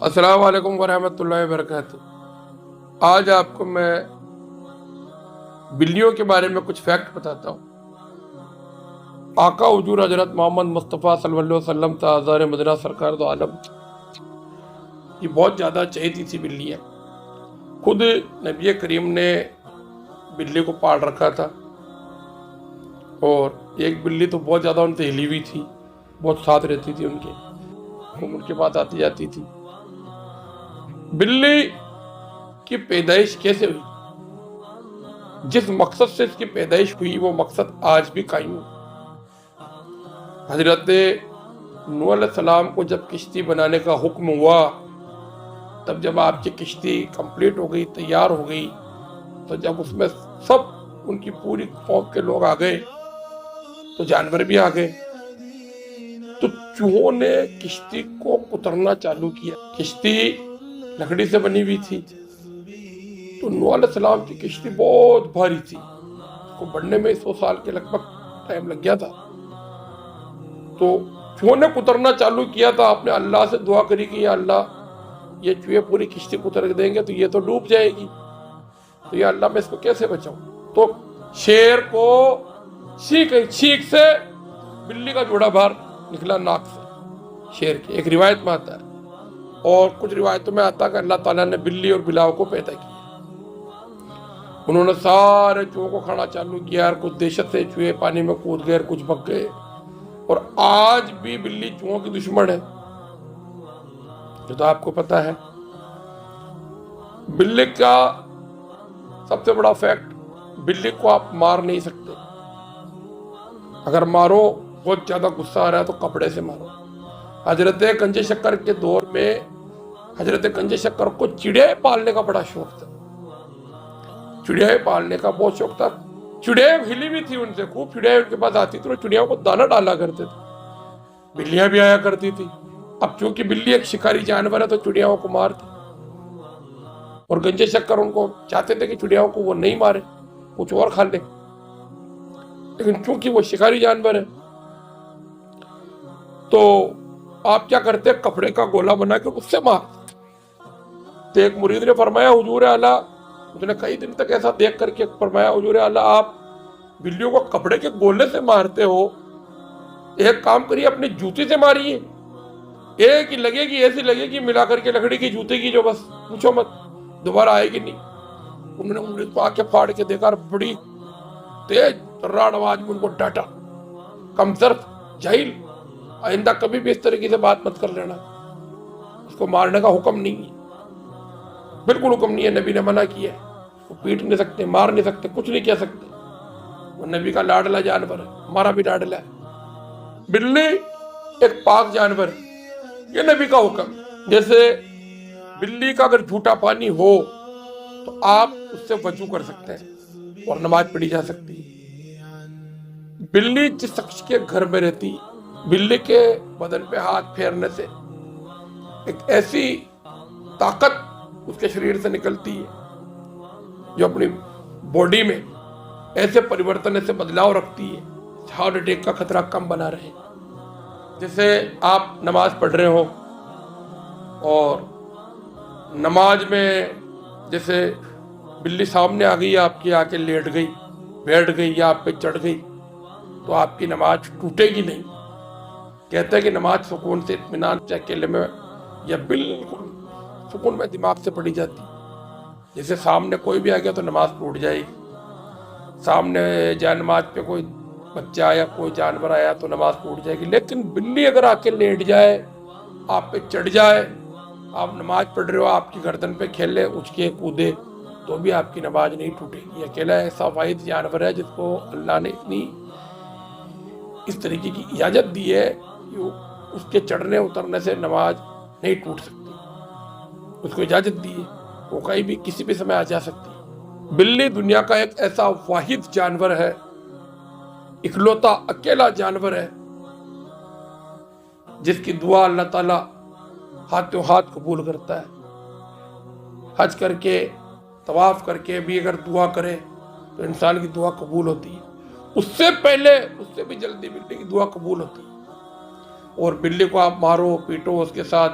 السلام علیکم ورحمۃ اللہ وبرکاتہ۔ آج آپ کو میں بلیوں کے بارے میں کچھ فیکٹ بتاتا ہوں۔ آقا حضور حضرت محمد مصطفیٰ صلی اللہ علیہ وسلم تاجدار مدینہ سرکار دو عالم یہ بہت زیادہ چہیتی تھی بلیاں۔ خود نبی کریم نے بلی کو پال رکھا تھا، اور ایک بلی تو بہت زیادہ ان سے ہلی ہوئی تھی، بہت ساتھ رہتی تھی ان کے پاس آتی جاتی تھی۔ بلی کی پیدائش کیسے ہوئی؟ جس مقصد سے اس کی پیدائش ہوئی وہ مقصد آج بھی قائم ہے۔ حضرت نوح علیہ السلام کو جب کشتی بنانے کا حکم ہوا، تب جب آپ کی کشتی کمپلیٹ ہو گئی، تیار ہو گئی، تو جب اس میں سب ان کی پوری قوم کے لوگ آ گئے تو جانور بھی آ گئے، تو چوہوں نے کشتی کو کترنا چالو کیا۔ کشتی لکڑی سے بنی ہوئی تھی، تو نوح علیہ السلام کی کشتی بہت بھاری تھی، اس کو بڑھنے میں 100 سال کے لگ بھگ ٹائم لگ گیا تھا۔ تو چوہوں نے کترنا چالو کیا تھا، آپ نے اللہ سے دعا کری کہ یا اللہ یہ چوہے پوری کشتی کتر دیں گے تو یہ تو ڈوب جائے گی، تو یا اللہ میں اس کو کیسے بچاؤں؟ تو شیر کو چھینک سے بلی کا جوڑا باہر نکلا ناک سے، شیر کی ایک روایت میں آتا ہے، اور کچھ روایتوں میں آتا ہے کہ اللہ تعالیٰ نے بلی اور بلاؤ کو پیدا کیا۔ انہوں نے سارے چوہوں کو کھانا چالو کیا، اور کچھ دہشت سے چوہے پانی میں کود گئے، کچھ بھگ گئے، اور آج بھی بلی چوہوں کی دشمن ہے، یہ تو آپ کو پتا ہے۔ بلی کا سب سے بڑا فیکٹ، بلی کو آپ مار نہیں سکتے، اگر مارو بہت زیادہ غصہ آ رہا ہے تو کپڑے سے مارو۔ حضرت گنج شکر کے دور میں حضرت گنج شکر کو چڑیا پالنے کا بڑا شوق تھا، چڑیا پالنے کا بہت شوق تھا۔ چڑیا ہلی بھی تھی ان سے، خوب چڑیا ان کے پاس آتی تھی، اور چڑیاؤں کو دانا ڈالا کرتے تھے، بلیاں بھی آیا کرتی تھی۔ اب چونکہ بلی ایک شکاری جانور ہے تو چڑیاؤں کو مارتی، اور گنج شکر ان کو چاہتے تھے کہ چڑیاؤں کو وہ نہیں مارے، کچھ اور کھا لے، لیکن چونکہ وہ شکاری جانور ہے تو آپ کیا کرتے، کپڑے کا گولا بنا کے اس سے مار۔ تو ایک مرید نے فرمایا حضور اعلیٰ، اس نے کئی دن تک ایسا دیکھ کر کے فرمایا حضور اعلیٰ آپ بلیوں کو کپڑے کے گولے سے مارتے ہو، ایک کام کریے اپنی جوتی سے ماریے، ایک ہی لگے گی، ایسی لگے گی ملا کر کے لکڑی کی جوتے کی، جو بس پوچھو مت، دوبارہ آئے گی نہیں۔ انہوں نے مرید کو آنکھیں پھاڑ کے دیکھا، بڑی تیز تراڑ آواز میں ان کو ڈانٹا، کمصرف، جاہل، آئندہ کبھی بھی اس طریقے سے بات مت کر لینا، اس کو مارنے کا حکم نہیں ہے، بالکل حکم نہیں ہے، نبی نے منع کیا ہے، اس کو پیٹ نہیں سکتے، مار نہیں سکتے، کچھ نہیں کہہ سکتے، وہ نبی کا لاڈلا جانور ہے، ہمارا بھی لاڈلا ہے۔ بلی ایک پاک جانور ہے، یہ نبی کا حکم ہے۔ جیسے بلی کا اگر جھوٹا پانی ہو تو آپ اس سے وضو کر سکتے ہیں اور نماز پڑھی جا سکتی ہے۔ بلی جس شخص کے گھر میں رہتی، بلی کے بدن پہ ہاتھ پھیرنے سے ایک ایسی طاقت اس کے شریر سے نکلتی ہے جو اپنی باڈی میں ایسے پریورتن، ایسے بدلاؤ رکھتی ہے، ہارٹ اٹیک کا خطرہ کم بنا رہے۔ جیسے آپ نماز پڑھ رہے ہو اور نماز میں جیسے بلی سامنے آ گئی، آپ کی آ کے لیٹ گئی، بیٹھ گئی یا آپ پہ چڑھ گئی، تو آپ کی نماز ٹوٹے گی نہیں۔ کہتے ہیں کہ نماز سکون سے، اطمینان سے، اکیلے میں یا بالکل سکون میں دماغ سے پڑھی جاتی۔ جیسے سامنے کوئی بھی آ گیا تو نماز ٹوٹ جائے گی، سامنے جائے نماز پہ کوئی بچہ آیا، کوئی جانور آیا تو نماز ٹوٹ جائے گی، لیکن بلی اگر آ کے لیٹ جائے، آپ پہ چڑھ جائے، آپ نماز پڑھ رہے ہو، آپ کی گردن پہ کھیلے، اچکے کودے، تو بھی آپ کی نماز نہیں ٹوٹے گی۔ اکیلا ایسا واحد جانور ہے جس کو اللہ نے اتنی اس طریقے کی اجازت دی ہے کہ اس کے چڑھنے اترنے سے نماز نہیں ٹوٹ سکتی، اس کو اجازت دی ہے، وہ کہیں بھی کسی بھی سمے آ جا سکتی۔ بلی دنیا کا ایک ایسا واحد جانور ہے، اکلوتا اکیلا جانور ہے جس کی دعا اللہ تعالیٰ ہاتھوں ہاتھ قبول کرتا ہے۔ حج کر کے، طواف کر کے بھی اگر دعا کرے تو انسان کی دعا قبول ہوتی ہے، اس سے پہلے، اس سے بھی جلدی بلی کی دعا قبول ہوتی ہے۔ اور بلی کو آپ مارو پیٹو، اس کے ساتھ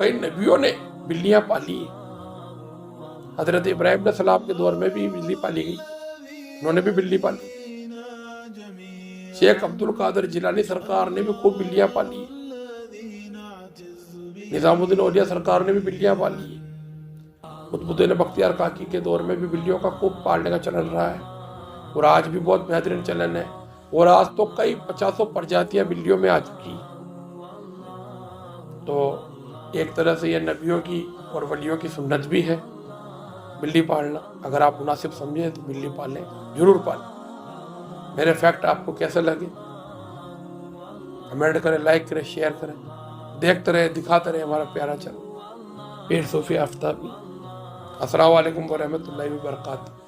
کئی نبیوں نے بلیاں پالی ہیں۔ حضرت ابراہیم علیہ السلام کے دور میں بھی بلی پالی گئی، انہوں نے بھی بلی پالی۔ شیخ عبد القادر جیلانی سرکار نے بھی خوب بلیاں پالی، نظام الدین اولیاء سرکار نے بھی بلیاں پالی، قطب الدین بختیار کاکی کے دور میں بھی بلیوں کا خوب پالنے کا چلن رہا ہے، اور آج بھی بہت بہترین چلن ہے، اور آج تو کئی 50 پرجاتیاں بلیوں میں آ چکی۔ تو ایک طرح سے یہ نبیوں کی اور ولیوں کی سنت بھی ہے بلی پالنا۔ اگر آپ مناسب سمجھیں تو بلی پالیں، ضرور پالیں۔ میرے فیکٹ آپ کو کیسے لگے کمنٹ کریں، لائک کریں، شیئر کریں، دیکھتے رہے، دکھاتے رہے ہمارا پیارا چینل پیر صوفی آفتابی۔ السلام علیکم ورحمۃ اللہ وبرکاتہ۔